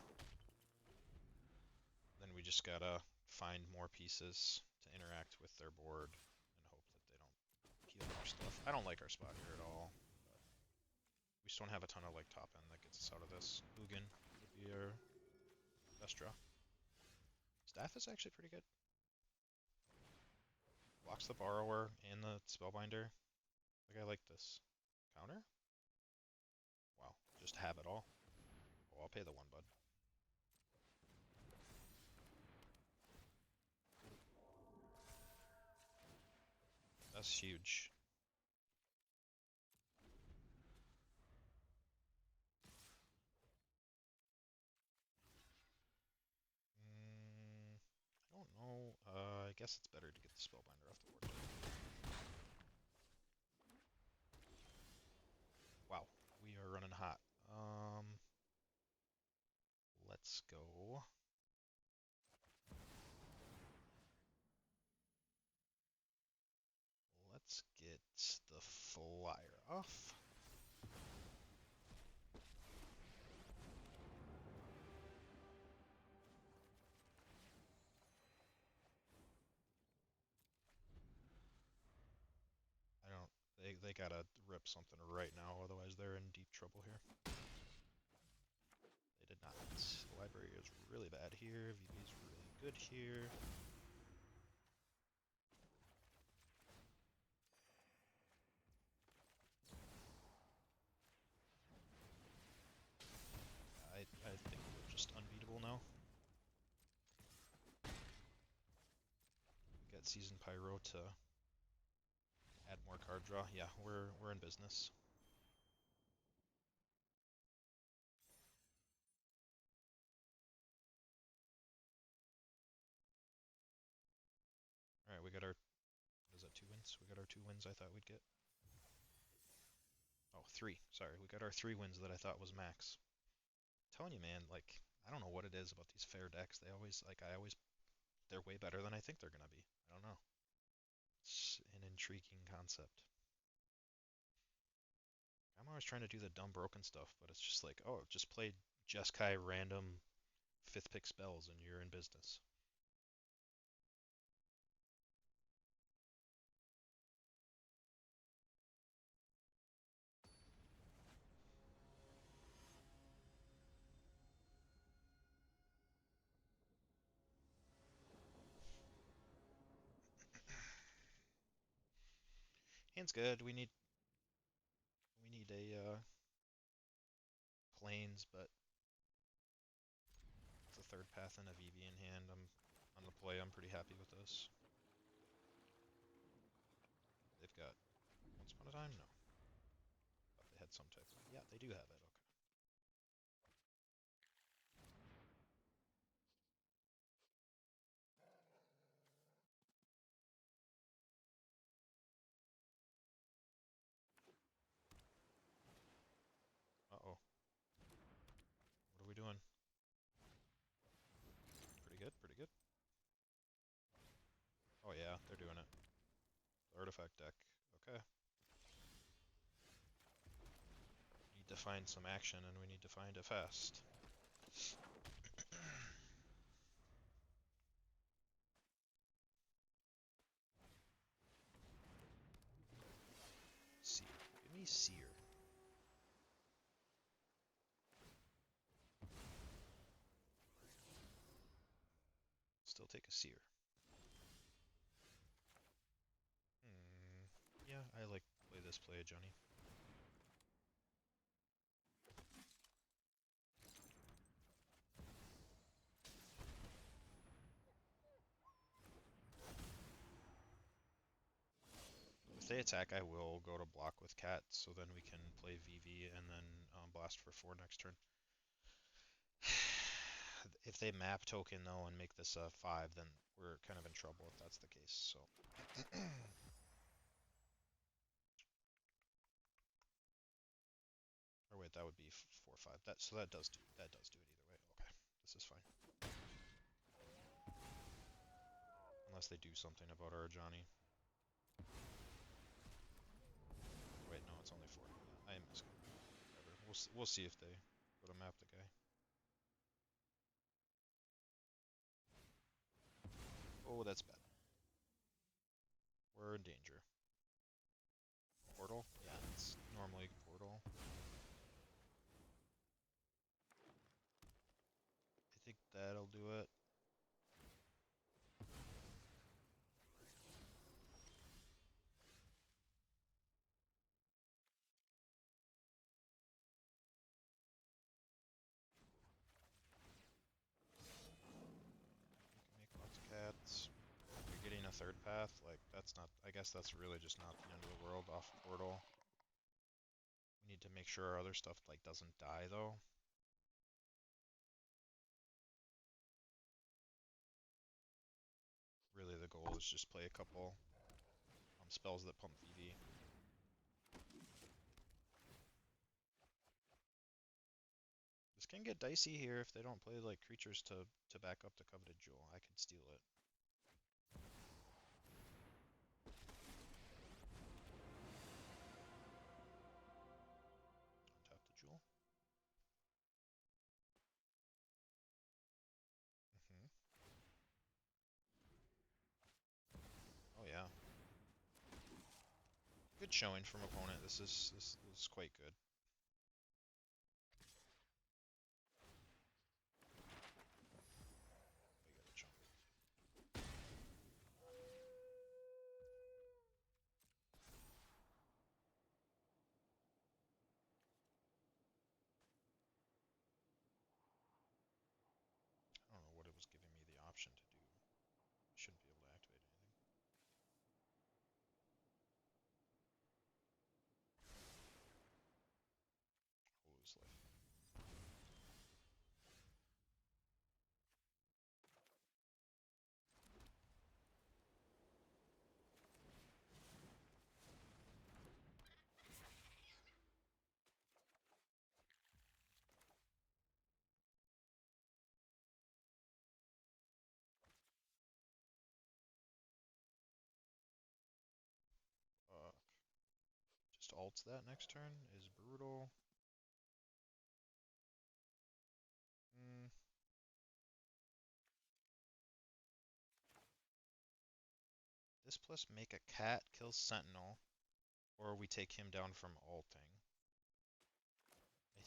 Then we just gotta find more pieces to interact with their board and hope that they don't peel our stuff. I don't like our spot here at all. We just don't have a ton of like top end that gets us out of this. Ugin would be our best draw. Staff is actually pretty good. Blocks the Borrower and the Spellbinder. Like, I like this. Counter? Wow, just have it all. Oh, I'll pay the 1, bud. That's huge. I don't know. I guess it's better to get the Spellbinder off the board. Wow, we are running hot. Let's go. Let's get the flyer off. They gotta rip something right now, otherwise they're in deep trouble here. They did not. The library is really bad here. VB is really good here. I think we're just unbeatable now. Got Season Pyro to add more card draw. Yeah, we're in business. Alright, we got our, what is that, 2 wins? We got our 2 wins I thought we'd get. Oh, 3. Sorry, we got our 3 wins that I thought was max. I'm telling you, man, like, I don't know what it is about these fair decks. They always, like, they're way better than I think they're gonna be. I don't know. It's an intriguing concept. I'm always trying to do the dumb broken stuff, but it's just like, oh, just play Jeskai random 5th pick spells and you're in business. Hand's good. We need a plains, but it's a 3rd path and a VV in hand. I'm on the play. I'm pretty happy with this. They've got Once Upon a Time? No. Thought they had some type of... Yeah, they do have it. Okay. Uh-oh. What are we doing? Pretty good, pretty good. Oh yeah, they're doing it. The artifact deck. Okay. Need to find some action, and we need to find it fast. Seer. Give me Seer. Still take a Seer. Yeah, I like play this play, Johnny. If they attack, I will go to block with Cat, so then we can play VV and then blast for 4 next turn. If they map token though and make this a 5, then we're kind of in trouble if that's the case. So. Or wait, that would be 4/5. So that does do it either way. Okay, this is fine. Unless they do something about our Johnny. Wait, no, it's only 4. I am missing. Whatever. We'll see if they go to map the guy. Oh, that's bad. We're in danger. Portal? Yeah, it's normally portal. I think that'll do it. We can make lots of cats. You're getting a 3rd path, like that's not, I guess that's really just not the end of the world off portal. We need to make sure our other stuff like doesn't die though. Really the goal is just play a couple spells that pump VV. This can get dicey here if they don't play like creatures to back up the Coveted Jewel. I could steal it. Tap the Jewel. Hmm. Oh yeah. Good showing from opponent. This is quite good. We gotta jump. I don't know what it was giving me the option to do. Shouldn't be able to activate anything. I'll lose life. Just ults that next turn is brutal. Mm. This plus make a cat kills Sentinel, or we take him down from ulting. I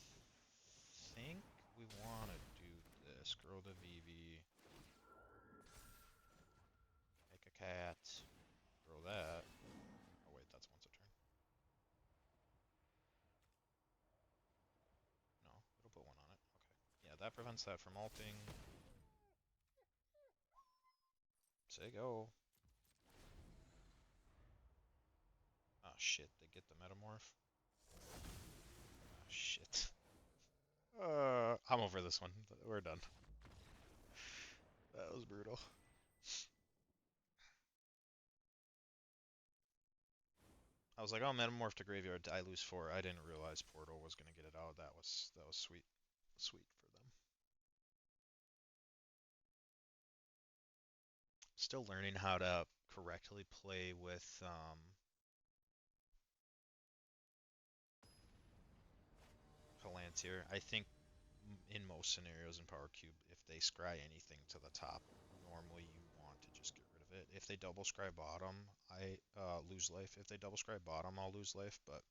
think we want to do this. Grow the VV. Make a cat. Grow that. Oh wait, that's once a turn. No, it'll put one on it. Okay. Yeah, that prevents that from ulting. Say go. Ah shit, they get the metamorph. Ah shit. I'm over this one. We're done. That was brutal. I was like, oh, metamorph to graveyard. I lose 4. I didn't realize Portal was gonna get it out. That was sweet, sweet for them. Still learning how to correctly play with Palantir. I think in most scenarios in Power Cube, if they scry anything to the top, normally you want to just get rid of it. If they double scry bottom, I lose life. If they double scry bottom, I'll lose life. But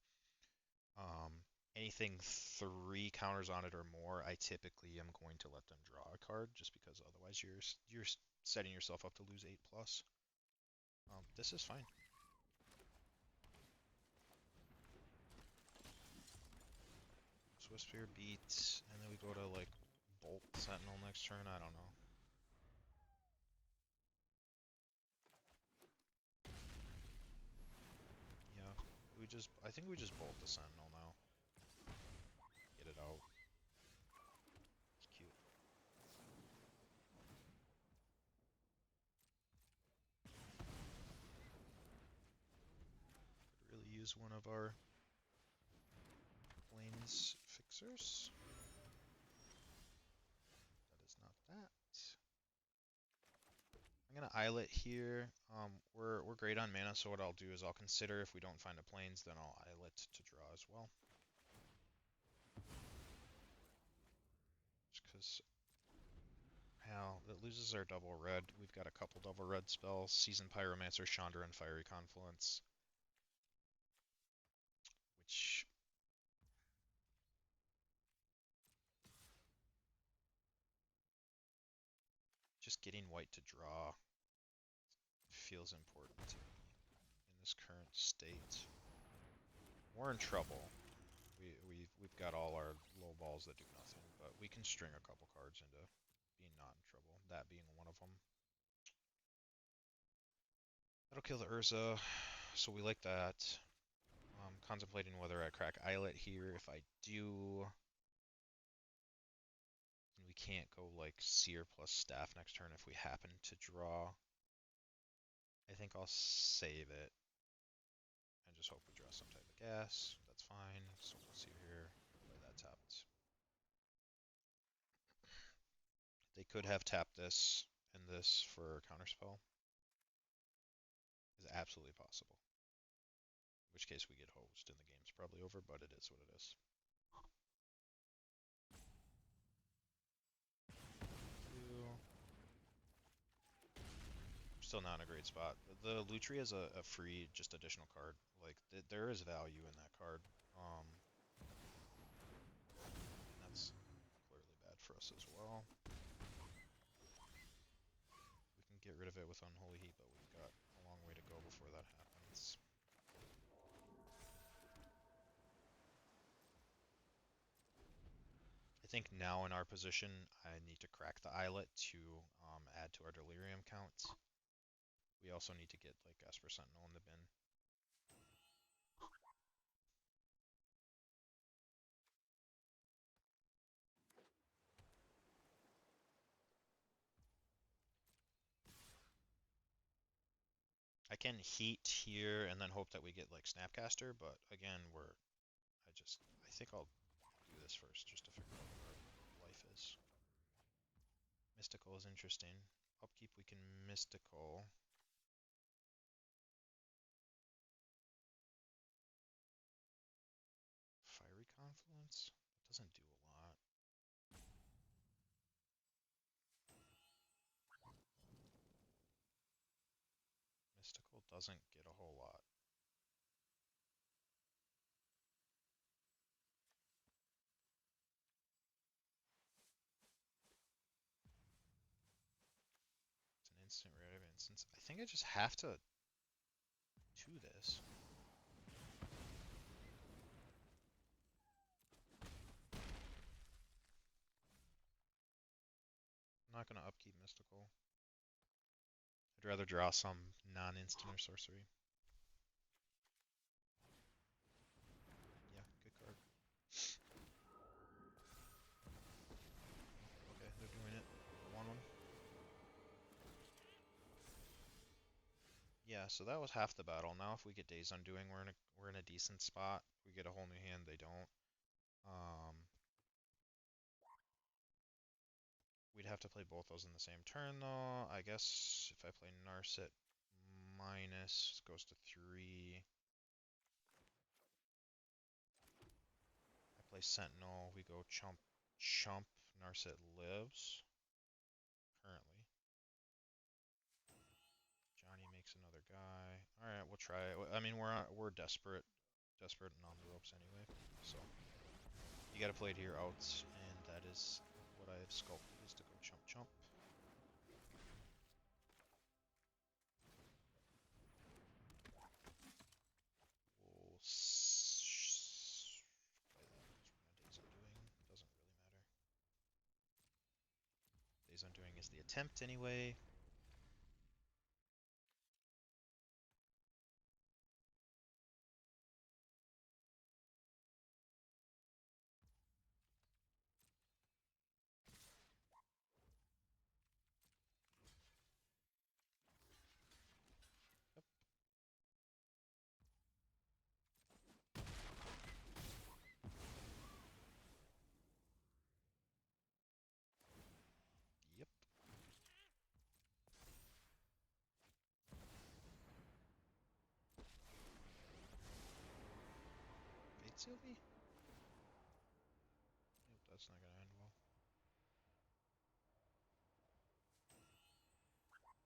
anything 3 counters on it or more, I typically am going to let them draw a card, just because otherwise you're setting yourself up to lose 8 plus. This is fine. Swiftspear beats, and then we go to like Bolt Sentinel next turn. I don't know. Yeah, I think we just Bolt the Sentinel now. Get it out. It's cute. Could really use one of our Plains Fixers. That is not that. I'm gonna Islet here. We're great on mana, so what I'll do is I'll consider if we don't find a Plains, then I'll Islet to draw as well. Just because how it loses our double red. We've got a couple double red spells: Seasoned Pyromancer, Chandra, and Fiery Confluence, which just getting white to draw feels important to me in this current state. We're in trouble. We've got all our low balls that do nothing, but we can string a couple cards into being not in trouble. That being one of them. That'll kill the Urza, so we like that. Contemplating whether I crack Islet here. If I do, we can't go like Seer plus Staff next turn if we happen to draw. I think I'll save it and just hope we draw some type of gas. That's fine. So we'll see here. Play that tapped. They could have tapped this and this for counterspell. Is absolutely possible. In which case we get hosed and the game's probably over, but it is what it is. Still not in a great spot. The Lutri is a free, just additional card. Like, there is value in that card. That's clearly bad for us as well. We can get rid of it with Unholy Heat, but we've got a long way to go before that happens. I think now in our position, I need to crack the Islet to add to our Delirium counts. We also need to get like Esper Sentinel in the bin. I can heat here and then hope that we get like Snapcaster, but again, I think I'll do this first just to figure out what our life is. Mystical is interesting. Upkeep we can Mystical. Fiery Confluence? That doesn't do a lot. Mystical doesn't get a whole lot. It's an instant rare of instance. I think I just have to do this. I'm not going to upkeep Mystical. I'd rather draw some non-instant or sorcery. Yeah, good card. Okay, they're doing it. 1-1. Yeah, so that was half the battle. Now if we get Days Undoing, we're in a decent spot. We get a whole new hand, they don't. We'd have to play both those in the same turn though. I guess if I play Narset minus, it goes to 3. I play Sentinel, we go chump chump, Narset lives. Currently. Johnny makes another guy. Alright, we'll try it. I mean we're desperate and on the ropes anyway. So you gotta play it here out, and that is what I have sculpted, is to go chump chump. We'll play that because we're gonna Days Undoing. Doesn't really matter. Days Undoing is the attempt anyway. Yep. Yep. Fate Sylvie? Nope, that's not gonna end well.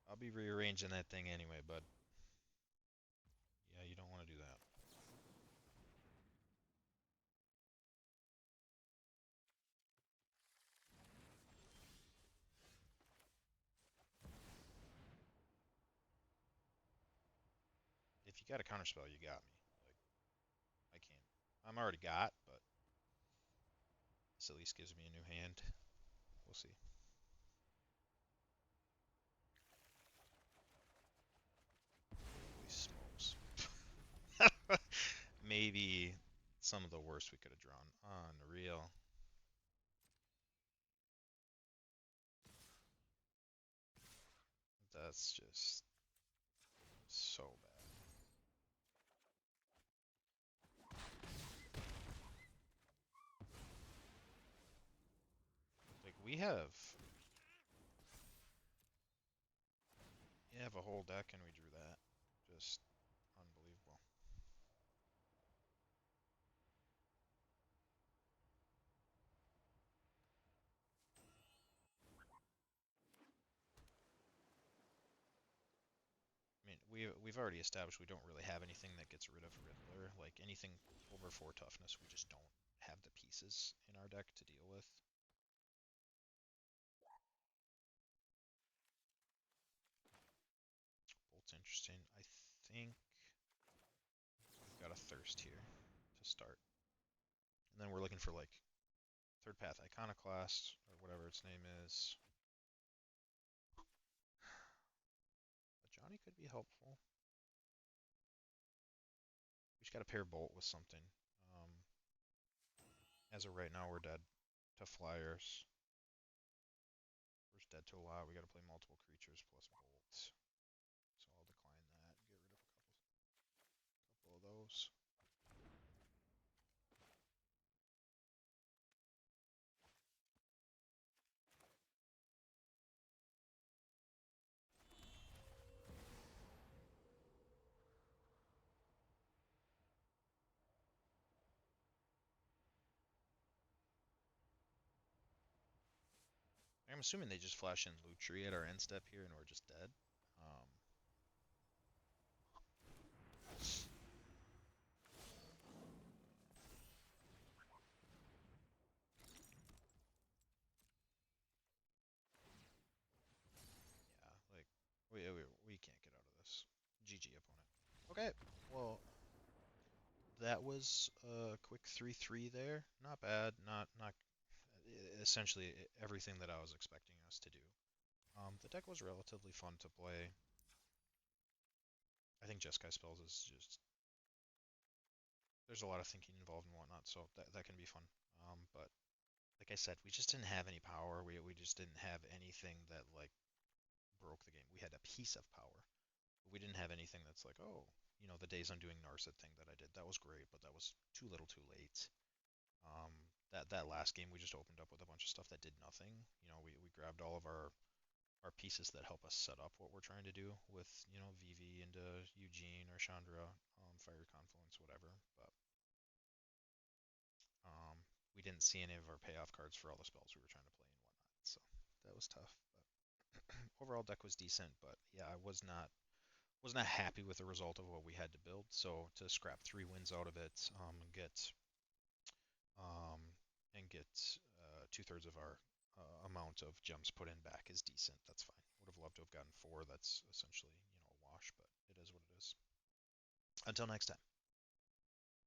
I'll be rearranging that thing anyway, bud. Yeah, you don't want to do that. If you got a counterspell, you got me. Like, I can't. I'm already got, but this at least gives me a new hand. We'll see. Holy smokes. Maybe some of the worst we could have drawn. Unreal. That's just so bad. Like, we have have a whole deck and we drew that. Just unbelievable. I mean, we've already established we don't really have anything that gets rid of Riddler. Like anything over 4 toughness, we just don't have the pieces in our deck to deal with. Bolt's interesting. I think we've got a Thirst here to start. And then we're looking for like Third Path Iconoclast or whatever its name is. Johnny could be helpful. We just got to pair Bolt with something. Um, as of right now, we're dead to flyers. We're dead to a lot. We got to play multiple creatures plus Bolt. So I'll decline that. Get rid of a couple of those. I'm assuming they just flash in Lutri at our end step here and we're just dead. Yeah, like we can't get out of this. GG opponent. Okay, well that was a quick 3-3 there. Not bad. Not essentially everything that I was expecting us to do. The deck was relatively fun to play. I think Jeskai spells is just there's a lot of thinking involved and whatnot, so that can be fun. But like I said, we just didn't have any power. We just didn't have anything that like broke the game. We had a piece of power. But we didn't have anything that's like, oh, the Days Undoing Narset thing that I did. That was great, but that was too little too late. Um, that last game we just opened up with a bunch of stuff that did nothing. We grabbed all of our pieces that help us set up what we're trying to do with, VV into Eugene or Chandra, Fiery Confluence, whatever. But we didn't see any of our payoff cards for all the spells we were trying to play and whatnot. So that was tough. But overall deck was decent, but yeah, I was not happy with the result of what we had to build. So to scrap 3 wins out of it, um, and get 2/3 of our amount of gems put in back is decent. That's fine. Would have loved to have gotten 4. That's essentially a wash, but it is what it is. Until next time.